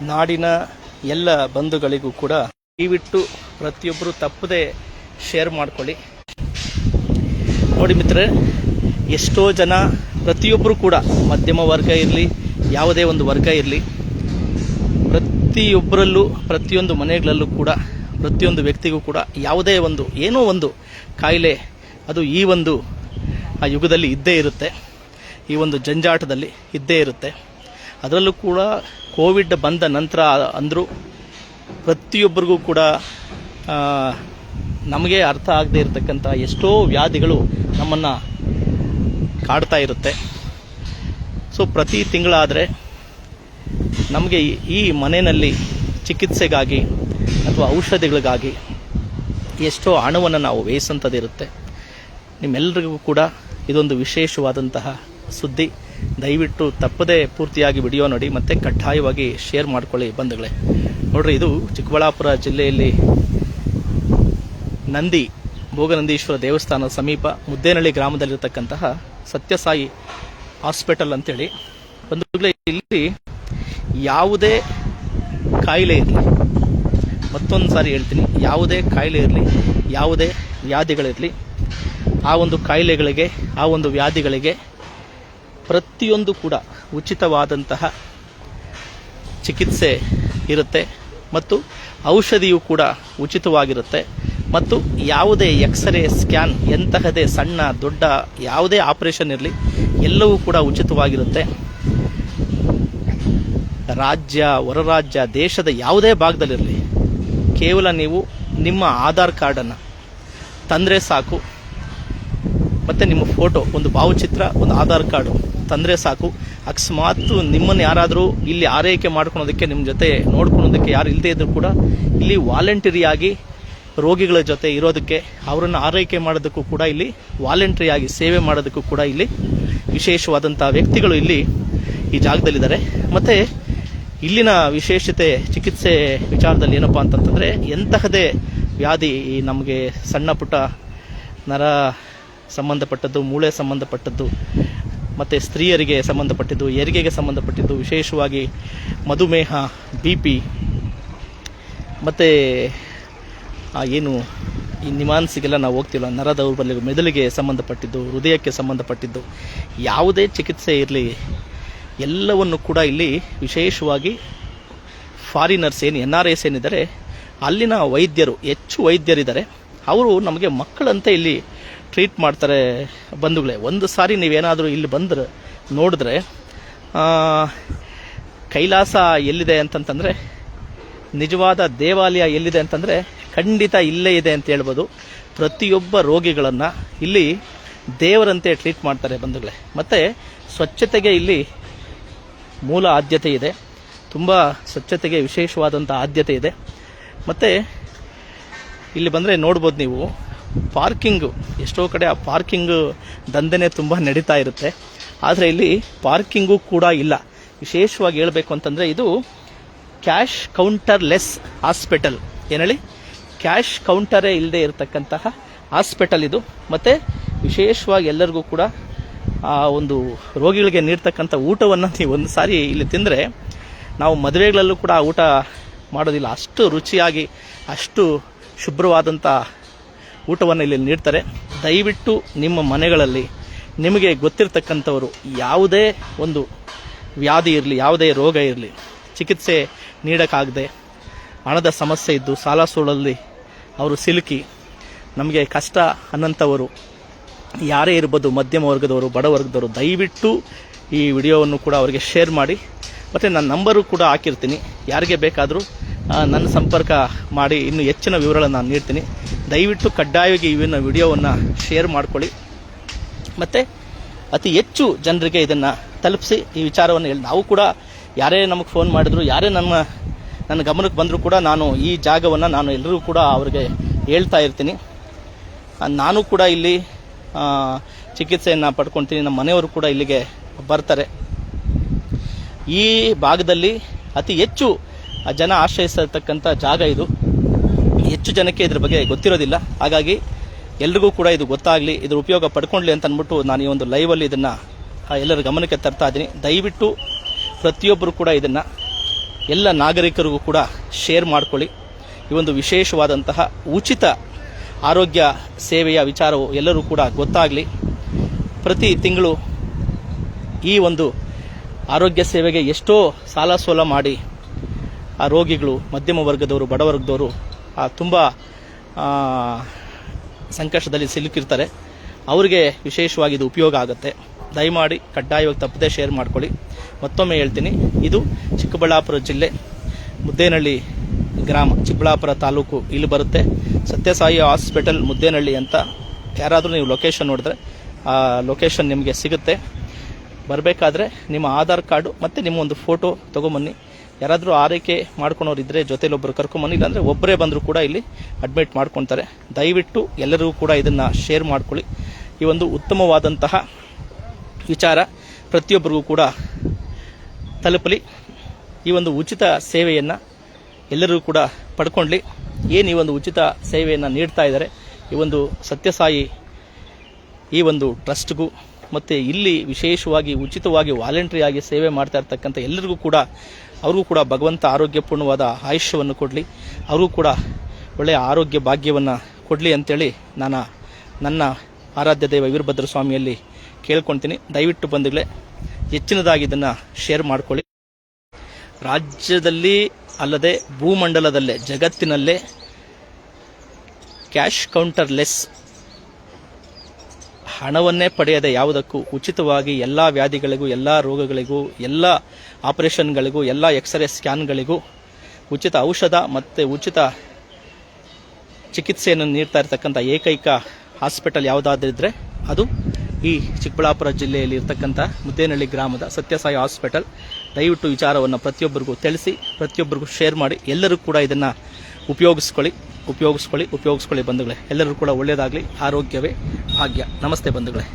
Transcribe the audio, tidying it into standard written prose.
ನಾಡಿನ ಎಲ್ಲ ಬಂಧುಗಳಿಗೂ ಕೂಡ ದಯವಿಟ್ಟು ಪ್ರತಿಯೊಬ್ಬರು ತಪ್ಪದೆ ಶೇರ್ ಮಾಡ್ಕೊಳ್ಳಿ. ನೋಡಿ ಮಿತ್ರರೇ, ಎಷ್ಟೋ ಜನ ಪ್ರತಿಯೊಬ್ಬರು ಕೂಡ ಮಧ್ಯಮ ವರ್ಗ ಇರಲಿ, ಯಾವುದೇ ಒಂದು ವರ್ಗ ಇರಲಿ, ಪ್ರತಿಯೊಬ್ಬರಲ್ಲೂ ಪ್ರತಿಯೊಂದು ಮನೆಗಳಲ್ಲೂ ಕೂಡ ಪ್ರತಿಯೊಂದು ವ್ಯಕ್ತಿಗೂ ಕೂಡ ಯಾವುದೇ ಒಂದು ಏನೋ ಒಂದು ಕಾಯಿಲೆ ಅದು ಈ ಒಂದು ಆ ಯುಗದಲ್ಲಿ ಇದ್ದೇ ಇರುತ್ತೆ, ಈ ಒಂದು ಜಂಜಾಟದಲ್ಲಿ ಇದ್ದೇ ಇರುತ್ತೆ. ಅದರಲ್ಲೂ ಕೂಡ ಕೋವಿಡ್ ಬಂದ ನಂತರ ಅಂದರೂ ಪ್ರತಿಯೊಬ್ಬರಿಗೂ ಕೂಡ ನಮಗೆ ಅರ್ಥ ಆಗದೆ ಇರತಕ್ಕಂಥ ಎಷ್ಟೋ ವ್ಯಾಧಿಗಳು ನಮ್ಮನ್ನು ಕಾಡ್ತಾ ಇರುತ್ತೆ. ಸೊ ಪ್ರತಿ ತಿಂಗಳಾದರೆ ನಮಗೆ ಈ ಮನೆಯಲ್ಲಿ ಚಿಕಿತ್ಸೆಗಾಗಿ ಅಥವಾ ಔಷಧಿಗಳಿಗಾಗಿ ಎಷ್ಟೋ ಹಣವನ್ನು ನಾವು ವ್ಯಯಿಸಂಥದ್ದಿರುತ್ತೆ. ನಿಮ್ಮೆಲ್ಲರಿಗೂ ಕೂಡ ಇದೊಂದು ವಿಶೇಷವಾದಂತಹ ಸುದ್ದಿ. ದಯವಿಟ್ಟು ತಪ್ಪದೇ ಪೂರ್ತಿಯಾಗಿ ವಿಡಿಯೋ ನೋಡಿ ಮತ್ತು ಕಡ್ಡಾಯವಾಗಿ ಶೇರ್ ಮಾಡ್ಕೊಳ್ಳಿ ಬಂಧುಗಳೇ. ನೋಡ್ರಿ, ಇದು ಚಿಕ್ಕಬಳ್ಳಾಪುರ ಜಿಲ್ಲೆಯಲ್ಲಿ ಭೋಗನಂದೀಶ್ವರ ದೇವಸ್ಥಾನದ ಸಮೀಪ ಮುದ್ದೇನಹಳ್ಳಿ ಗ್ರಾಮದಲ್ಲಿರ್ತಕ್ಕಂತಹ ಸತ್ಯಸಾಯಿ ಹಾಸ್ಪಿಟಲ್ ಅಂತೇಳಿ. ಬಂಧುಗಳೇ, ಇಲ್ಲಿ ಯಾವುದೇ ಕಾಯಿಲೆ ಇರಲಿ, ಮತ್ತೊಂದು ಸಾರಿ ಹೇಳ್ತೀನಿ, ಯಾವುದೇ ಕಾಯಿಲೆ ಇರಲಿ, ಯಾವುದೇ ವ್ಯಾಧಿಗಳಿರಲಿ, ಆ ಒಂದು ಕಾಯಿಲೆಗಳಿಗೆ, ಆ ಒಂದು ವ್ಯಾಧಿಗಳಿಗೆ ಪ್ರತಿಯೊಂದು ಕೂಡ ಉಚಿತವಾದಂತಹ ಚಿಕಿತ್ಸೆ ಇರುತ್ತೆ ಮತ್ತು ಔಷಧಿಯೂ ಕೂಡ ಉಚಿತವಾಗಿರುತ್ತೆ. ಮತ್ತು ಯಾವುದೇ ಎಕ್ಸ್ರೇ, ಸ್ಕ್ಯಾನ್, ಎಂತಹದೇ ಸಣ್ಣ ದೊಡ್ಡ ಯಾವುದೇ ಆಪರೇಷನ್ ಇರಲಿ ಎಲ್ಲವೂ ಕೂಡ ಉಚಿತವಾಗಿರುತ್ತೆ. ರಾಜ್ಯ, ಹೊರ ರಾಜ್ಯ, ದೇಶದ ಯಾವುದೇ ಭಾಗದಲ್ಲಿರಲಿ, ಕೇವಲ ನೀವು ನಿಮ್ಮ ಆಧಾರ್ ಕಾರ್ಡನ್ನು ತಂದರೆ ಸಾಕು, ಮತ್ತು ನಿಮ್ಮ ಫೋಟೋ, ಒಂದು ಭಾವಚಿತ್ರ, ಒಂದು ಆಧಾರ್ ಕಾರ್ಡು ತಂದರೆ ಸಾಕು. ಅಕಸ್ಮಾತ್ ನಿಮ್ಮನ್ನು ಯಾರಾದರೂ ಇಲ್ಲಿ ಆರೈಕೆ ಮಾಡ್ಕೊಳೋದಕ್ಕೆ, ನಿಮ್ಮ ಜೊತೆ ನೋಡ್ಕೊಳೋದಕ್ಕೆ ಯಾರು ಇಲ್ಲದೇ ಇದ್ದರೂ ಕೂಡ ಇಲ್ಲಿ ವಾಲಂಟರಿಯಾಗಿ ರೋಗಿಗಳ ಜೊತೆ ಇರೋದಕ್ಕೆ, ಅವರನ್ನು ಆರೈಕೆ ಮಾಡೋದಕ್ಕೂ ಕೂಡ ಇಲ್ಲಿ ವಾಲಂಟರಿಯಾಗಿ ಸೇವೆ ಮಾಡೋದಕ್ಕೂ ಕೂಡ ಇಲ್ಲಿ ವಿಶೇಷವಾದಂಥ ವ್ಯಕ್ತಿಗಳು ಇಲ್ಲಿ ಈ ಜಾಗದಲ್ಲಿದ್ದಾರೆ. ಮತ್ತು ಇಲ್ಲಿನ ವಿಶೇಷತೆ ಚಿಕಿತ್ಸೆ ವಿಚಾರದಲ್ಲಿ ಏನಪ್ಪ ಅಂತಂತಂದರೆ, ಎಂತಹದೇ ವ್ಯಾಧಿ ನಮಗೆ ಸಣ್ಣ ಪುಟ್ಟ ನರ ಸಂಬಂಧಪಟ್ಟದ್ದು, ಮೂಳೆ ಸಂಬಂಧಪಟ್ಟದ್ದು, ಮತ್ತು ಸ್ತ್ರೀಯರಿಗೆ ಸಂಬಂಧಪಟ್ಟಿದ್ದು, ಹೆರಿಗೆಗೆ ಸಂಬಂಧಪಟ್ಟಿದ್ದು, ವಿಶೇಷವಾಗಿ ಮಧುಮೇಹ, BP, ಮತ್ತು ಏನು ಈ ನಿಮಾನ್ಸಿಗೆಲ್ಲ ನಾವು ಹೋಗ್ತಿಲ್ಲ, ನರ ದೌರ್ಬಲ್ಯ, ಮೆದುಳಿಗೆ ಸಂಬಂಧಪಟ್ಟಿದ್ದು, ಹೃದಯಕ್ಕೆ ಸಂಬಂಧಪಟ್ಟಿದ್ದು, ಯಾವುದೇ ಚಿಕಿತ್ಸೆ ಇರಲಿ ಎಲ್ಲವನ್ನು ಕೂಡ ಇಲ್ಲಿ ವಿಶೇಷವಾಗಿ ಫಾರಿನರ್ಸ್ ಏನು NRIs ಏನಿದ್ದಾರೆ ಅಲ್ಲಿನ ವೈದ್ಯರು, ಹೆಚ್ಚು ವೈದ್ಯರಿದ್ದಾರೆ, ಅವರು ನಮಗೆ ಮಕ್ಕಳಂತೆ ಇಲ್ಲಿ ಟ್ರೀಟ್ ಮಾಡ್ತಾರೆ. ಬಂಧುಗಳೇ, ಒಂದು ಸಾರಿ ನೀವೇನಾದರೂ ಇಲ್ಲಿ ಬಂದರೆ ನೋಡಿದ್ರೆ ಕೈಲಾಸ ಎಲ್ಲಿದೆ ಅಂತಂತಂದರೆ, ನಿಜವಾದ ದೇವಾಲಯ ಎಲ್ಲಿದೆ ಅಂತಂದರೆ ಖಂಡಿತ ಇಲ್ಲೇ ಇದೆ ಅಂತ ಹೇಳ್ಬೋದು. ಪ್ರತಿಯೊಬ್ಬ ರೋಗಿಗಳನ್ನು ಇಲ್ಲಿ ದೇವರಂತೆ ಟ್ರೀಟ್ ಮಾಡ್ತಾರೆ ಬಂಧುಗಳೇ. ಮತ್ತು ಸ್ವಚ್ಛತೆಗೆ ಇಲ್ಲಿ ಮೂಲ ಆದ್ಯತೆ ಇದೆ, ತುಂಬ ಸ್ವಚ್ಛತೆಗೆ ವಿಶೇಷವಾದಂಥ ಆದ್ಯತೆ ಇದೆ. ಮತ್ತು ಇಲ್ಲಿ ಬಂದರೆ ನೋಡ್ಬೋದು ನೀವು, ಪಾರ್ಕಿಂಗು, ಎಷ್ಟೋ ಕಡೆ ಆ ಪಾರ್ಕಿಂಗ್ ದಂಧೆನೇ ತುಂಬ ನಡೀತಾ ಇರುತ್ತೆ, ಆದರೆ ಇಲ್ಲಿ ಪಾರ್ಕಿಂಗು ಕೂಡ ಇಲ್ಲ. ವಿಶೇಷವಾಗಿ ಹೇಳಬೇಕು ಅಂತಂದರೆ ಇದು ಕ್ಯಾಶ್ ಕೌಂಟರ್ ಲೆಸ್ ಹಾಸ್ಪಿಟಲ್. ಏನು ಹೇಳಿ, ಕ್ಯಾಶ್ ಕೌಂಟರೇ ಇಲ್ಲದೆ ಇರತಕ್ಕಂತಹ ಹಾಸ್ಪಿಟಲ್ ಇದು. ಮತ್ತು ವಿಶೇಷವಾಗಿ ಎಲ್ಲರಿಗೂ ಕೂಡ ಆ ಒಂದು ರೋಗಿಗಳಿಗೆ ನೀಡ್ತಕ್ಕಂಥ ಊಟವನ್ನು ನೀವು ಒಂದು ಸಾರಿ ಇಲ್ಲಿ ತಿಂದರೆ, ನಾವು ಮದುವೆಗಳಲ್ಲೂ ಕೂಡ ಊಟ ಮಾಡೋದಿಲ್ಲ, ಅಷ್ಟು ರುಚಿಯಾಗಿ ಅಷ್ಟು ಶುಭ್ರವಾದಂಥ ಊಟವನ್ನು ಇಲ್ಲಿ ನೀಡ್ತಾರೆ. ದಯವಿಟ್ಟು ನಿಮ್ಮ ಮನೆಗಳಲ್ಲಿ ನಿಮಗೆ ಗೊತ್ತಿರತಕ್ಕಂಥವರು ಯಾವುದೇ ಒಂದು ವ್ಯಾಧಿ ಇರಲಿ, ಯಾವುದೇ ರೋಗ ಇರಲಿ, ಚಿಕಿತ್ಸೆ ನೀಡೋಕ್ಕಾಗದೆ ಹಣದ ಸಮಸ್ಯೆ ಇದ್ದು ಸಾಲ ಸೋಲಲ್ಲಿ ಅವರು ಸಿಲುಕಿ ನಮಗೆ ಕಷ್ಟ ಅನ್ನೋಂಥವರು ಯಾರೇ ಇರ್ಬೋದು, ಮಧ್ಯಮ ವರ್ಗದವರು, ಬಡವರ್ಗದವರು, ದಯವಿಟ್ಟು ಈ ವಿಡಿಯೋವನ್ನು ಕೂಡ ಅವರಿಗೆ ಶೇರ್ ಮಾಡಿ. ಮತ್ತು ನನ್ನ ನಂಬರು ಕೂಡ ಹಾಕಿರ್ತೀನಿ, ಯಾರಿಗೆ ಬೇಕಾದರೂ ನನ್ನ ಸಂಪರ್ಕ ಮಾಡಿ ಇನ್ನೂ ಹೆಚ್ಚಿನ ವಿವರಗಳನ್ನು ನಾನು ನೀಡ್ತೀನಿ. ದಯವಿಟ್ಟು ಕಡ್ಡಾಯವಾಗಿ ಇವನ್ನ ವಿಡಿಯೋವನ್ನು ಶೇರ್ ಮಾಡ್ಕೊಳ್ಳಿ ಮತ್ತು ಅತಿ ಹೆಚ್ಚು ಜನರಿಗೆ ಇದನ್ನು ತಲುಪಿಸಿ ಈ ವಿಚಾರವನ್ನು ಹೇಳಿ. ನಾವು ಕೂಡ ಯಾರೇ ನಮಗೆ ಫೋನ್ ಮಾಡಿದ್ರು, ಯಾರೇ ನನ್ನ ಗಮನಕ್ಕೆ ಬಂದರೂ ಕೂಡ ನಾನು ಈ ಜಾಗವನ್ನು ನಾನು ಎಲ್ಲರಿಗೂ ಕೂಡ ಅವರಿಗೆ ಹೇಳ್ತಾ ಇರ್ತೀನಿ. ನಾನು ಕೂಡ ಇಲ್ಲಿ ಚಿಕಿತ್ಸೆಯನ್ನು ಪಡ್ಕೊಳ್ತೀನಿ, ನಮ್ಮ ಮನೆಯವರು ಕೂಡ ಇಲ್ಲಿಗೆ ಬರ್ತಾರೆ. ಈ ಭಾಗದಲ್ಲಿ ಅತಿ ಹೆಚ್ಚು ಜನ ಆಶ್ರಯಿಸತಕ್ಕಂಥ ಜಾಗ ಇದು. ಹೆಚ್ಚು ಜನಕ್ಕೆ ಇದ್ರ ಬಗ್ಗೆ ಗೊತ್ತಿರೋದಿಲ್ಲ, ಹಾಗಾಗಿ ಎಲ್ರಿಗೂ ಕೂಡ ಇದು ಗೊತ್ತಾಗಲಿ, ಇದ್ರ ಉಪಯೋಗ ಪಡ್ಕೊಳ್ಳಿ ಅಂತ ಅಂದ್ಬಿಟ್ಟು ನಾನು ಈ ಒಂದು ಲೈವಲ್ಲಿ ಇದನ್ನು ಎಲ್ಲರ ಗಮನಕ್ಕೆ ತರ್ತಾ ಇದ್ದೀನಿ. ದಯವಿಟ್ಟು ಪ್ರತಿಯೊಬ್ಬರು ಕೂಡ ಇದನ್ನು ಎಲ್ಲ ನಾಗರಿಕರಿಗೂ ಕೂಡ ಶೇರ್ ಮಾಡ್ಕೊಳ್ಳಿ. ಈ ಒಂದು ವಿಶೇಷವಾದಂತಹ ಉಚಿತ ಆರೋಗ್ಯ ಸೇವೆಯ ವಿಚಾರವು ಎಲ್ಲರೂ ಕೂಡ ಗೊತ್ತಾಗಲಿ. ಪ್ರತಿ ತಿಂಗಳು ಈ ಒಂದು ಆರೋಗ್ಯ ಸೇವೆಗೆ ಎಷ್ಟೋ ಸಾಲ ಸೋಲ ಮಾಡಿ ಆ ರೋಗಿಗಳು, ಮಧ್ಯಮ ವರ್ಗದವರು, ಬಡವರ್ಗದವರು ತುಂಬ ಸಂಕಷ್ಟದಲ್ಲಿ ಸಿಲುಕಿರ್ತಾರೆ. ಅವರಿಗೆ ವಿಶೇಷವಾಗಿ ಇದು ಉಪಯೋಗ ಆಗುತ್ತೆ. ದಯಮಾಡಿ ಕಡ್ಡಾಯವಾಗಿ ತಪ್ಪದೆ ಶೇರ್ ಮಾಡ್ಕೊಳ್ಳಿ. ಮತ್ತೊಮ್ಮೆ ಹೇಳ್ತೀನಿ, ಇದು ಚಿಕ್ಕಬಳ್ಳಾಪುರ ಜಿಲ್ಲೆ ಮುದ್ದೇನಹಳ್ಳಿ ಗ್ರಾಮ, ಚಿಕ್ಕಬಳ್ಳಾಪುರ ತಾಲೂಕು ಇಲ್ಲಿ ಬರುತ್ತೆ. ಸತ್ಯಸಾಯಿ ಹಾಸ್ಪಿಟಲ್ ಮುದ್ದೇನಹಳ್ಳಿ ಅಂತ ಯಾರಾದರೂ ನೀವು ಲೊಕೇಶನ್ ನೋಡಿದ್ರೆ ಆ ಲೊಕೇಶನ್ ನಿಮಗೆ ಸಿಗುತ್ತೆ. ಬರಬೇಕಾದ್ರೆ ನಿಮ್ಮ ಆಧಾರ್ ಕಾರ್ಡು ಮತ್ತು ನಿಮ್ಮ ಒಂದು ಫೋಟೋ ತೊಗೊಂಬನ್ನಿ. ಯಾರಾದರೂ ಆರೈಕೆ ಮಾಡ್ಕೊಳೋರು ಇದ್ದರೆ ಜೊತೆಲೊಬ್ಬರು ಕರ್ಕೊಂಬನ್ನಿ, ಇಲ್ಲಾಂದರೆ ಒಬ್ಬರೇ ಬಂದರೂ ಕೂಡ ಇಲ್ಲಿ ಅಡ್ಮಿಟ್ ಮಾಡ್ಕೊತಾರೆ. ದಯವಿಟ್ಟು ಎಲ್ಲರಿಗೂ ಕೂಡ ಇದನ್ನು ಶೇರ್ ಮಾಡ್ಕೊಳ್ಳಿ. ಈ ಒಂದು ಉತ್ತಮವಾದಂತಹ ವಿಚಾರ ಪ್ರತಿಯೊಬ್ಬರಿಗೂ ಕೂಡ ತಲುಪಲಿ. ಈ ಒಂದು ಉಚಿತ ಸೇವೆಯನ್ನು ಎಲ್ಲರೂ ಕೂಡ ಪಡ್ಕೊಳ್ಳಿ. ಏನು ಈ ಒಂದು ಉಚಿತ ಸೇವೆಯನ್ನು ನೀಡ್ತಾ ಇದ್ದಾರೆ ಈ ಒಂದು ಸತ್ಯಸಾಯಿ ಈ ಒಂದು ಟ್ರಸ್ಟ್ಗೂ ಮತ್ತು ಇಲ್ಲಿ ವಿಶೇಷವಾಗಿ ಉಚಿತವಾಗಿ ವಾಲಂಟ್ರಿಯಾಗಿ ಸೇವೆ ಮಾಡ್ತಾ ಇರ್ತಕ್ಕಂಥ ಎಲ್ಲರಿಗೂ ಕೂಡ ಅವ್ರಿಗೂ ಕೂಡ ಭಗವಂತ ಆರೋಗ್ಯಪೂರ್ಣವಾದ ಆಯುಷ್ಯವನ್ನು ಕೊಡಲಿ, ಅವ್ರಿಗೂ ಕೂಡ ಒಳ್ಳೆಯ ಆರೋಗ್ಯ ಭಾಗ್ಯವನ್ನು ಕೊಡಲಿ ಅಂತೇಳಿ ನಾನು ನನ್ನ ಆರಾಧ್ಯ ದೈವ ವೀರಭದ್ರ ಸ್ವಾಮಿಯಲ್ಲಿ ಕೇಳ್ಕೊಳ್ತೀನಿ. ದಯವಿಟ್ಟು ಬಂಧುಗಳೇ ಹೆಚ್ಚಿನದಾಗಿ ಇದನ್ನು ಶೇರ್ ಮಾಡ್ಕೊಳ್ಳಿ. ರಾಜ್ಯದಲ್ಲಿ ಅಲ್ಲದೆ ಭೂಮಂಡಲದಲ್ಲೇ, ಜಗತ್ತಿನಲ್ಲೇ ಕ್ಯಾಶ್ ಕೌಂಟರ್ಲೆಸ್, ಹಣವನ್ನೇ ಪಡೆಯದೆ ಯಾವುದಕ್ಕೂ ಉಚಿತವಾಗಿ ಎಲ್ಲ ವ್ಯಾಧಿಗಳಿಗೂ, ಎಲ್ಲ ರೋಗಗಳಿಗೂ, ಎಲ್ಲ ಆಪರೇಷನ್ಗಳಿಗೂ, ಎಲ್ಲ ಎಕ್ಸ್ರೇ ಸ್ಕ್ಯಾನ್ಗಳಿಗೂ ಉಚಿತ ಔಷಧ ಮತ್ತು ಉಚಿತ ಚಿಕಿತ್ಸೆಯನ್ನು ನೀಡ್ತಾ ಇರತಕ್ಕಂಥ ಏಕೈಕ ಹಾಸ್ಪಿಟಲ್ ಯಾವುದಾದ್ರಿದ್ರೆ ಅದು ಈ ಚಿಕ್ಕಬಳ್ಳಾಪುರ ಜಿಲ್ಲೆಯಲ್ಲಿ ಇರ್ತಕ್ಕಂಥ ಮುದ್ದೇನಹಳ್ಳಿ ಗ್ರಾಮದ ಸತ್ಯಸಾಯಿ ಹಾಸ್ಪಿಟಲ್. ದಯವಿಟ್ಟು ವಿಚಾರವನ್ನು ಪ್ರತಿಯೊಬ್ಬರಿಗೂ ತಿಳಿಸಿ, ಪ್ರತಿಯೊಬ್ಬರಿಗೂ ಶೇರ್ ಮಾಡಿ. ಎಲ್ಲರೂ ಕೂಡ ಇದನ್ನು ಉಪಯೋಗಿಸ್ಕೊಳ್ಳಿ ಬಂಧುಗಳೇ. ಎಲ್ಲರೂ ಕೂಡ ಒಳ್ಳೆಯದಾಗಲಿ. ಆರೋಗ್ಯವೇ ಭಾಗ್ಯ. ನಮಸ್ತೆ ಬಂಧುಗಳೇ.